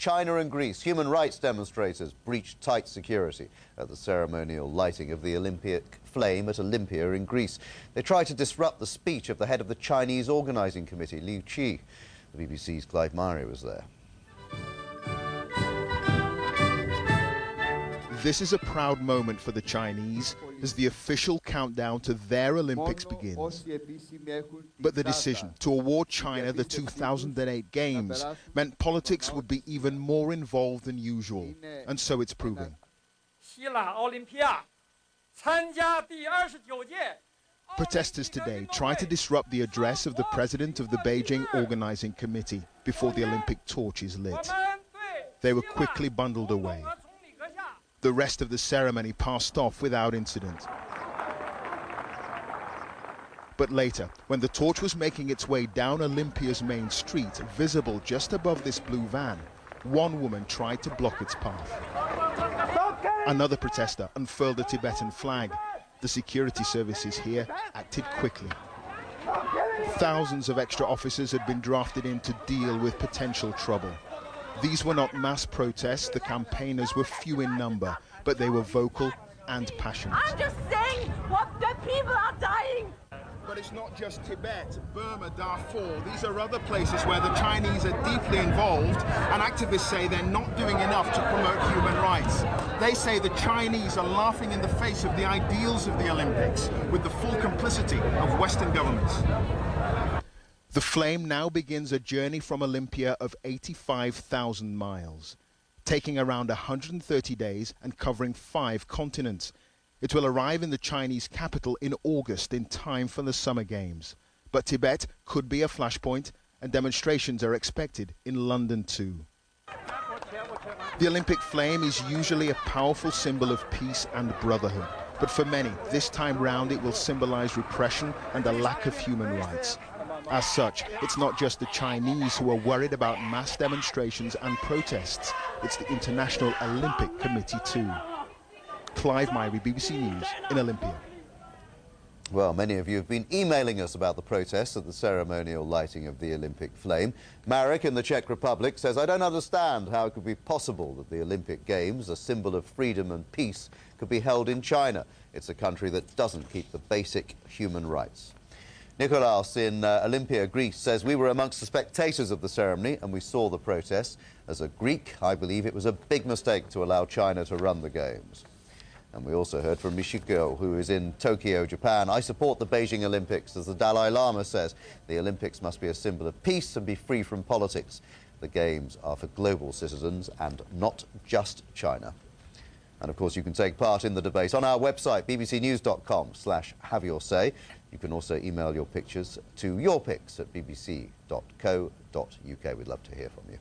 China and Greece, human rights demonstrators breached tight security at the ceremonial lighting of the Olympic flame at Olympia in Greece. They tried to disrupt the speech of the head of the Chinese organising committee, Liu Qi. The BBC's Clive Murray was there. This is a proud moment for the Chinese as the official countdown to their Olympics begins. But the decision to award China the 2008 Games meant politics would be even more involved than usual, and so it's proving. Protesters today try to disrupt the address of the president of the Beijing Organizing Committee before the Olympic torch is lit. They were quickly bundled away. The rest of the ceremony passed off without incident. But later, when the torch was making its way down Olympia's main street, visible just above this blue van, one woman tried to block its path. Another protester unfurled a Tibetan flag. The security services here acted quickly. Thousands of extra officers had been drafted in to deal with potential trouble. These were not mass protests, the campaigners were few in number, but they were vocal and passionate. I'm just saying what the people are dying. But it's not just Tibet, Burma, Darfur. These are other places where the Chinese are deeply involved, and activists say they're not doing enough to promote human rights. They say the Chinese are laughing in the face of the ideals of the Olympics with the full complicity of Western governments. The flame now begins a journey from Olympia of 85,000 miles, taking around 130 days and covering 5 continents. It will arrive in the Chinese capital in August in time for the Summer Games. But Tibet could be a flashpoint, and demonstrations are expected in London too. The Olympic flame is usually a powerful symbol of peace and brotherhood. But for many, this time round it will symbolize repression and a lack of human rights. As such, it's not just the Chinese who are worried about mass demonstrations and protests. It's the International Olympic Committee too. Clive Murray, BBC News in Olympia. Well, many of you have been emailing us about the protests at the ceremonial lighting of the Olympic flame. Marek in the Czech Republic says, I don't understand how it could be possible that the Olympic Games, a symbol of freedom and peace, could be held in China. It's a country that doesn't keep the basic human rights. Nikolaos in Olympia, Greece, says, we were amongst the spectators of the ceremony and we saw the protests. As a Greek, I believe it was a big mistake to allow China to run the Games. And we also heard from Michiko, who is in Tokyo, Japan. I support the Beijing Olympics, as the Dalai Lama says. The Olympics must be a symbol of peace and be free from politics. The Games are for global citizens and not just China. And of course, you can take part in the debate on our website, bbcnews.com/haveyoursay. You can also email your pictures to yourpics@bbc.co.uk. We'd love to hear from you.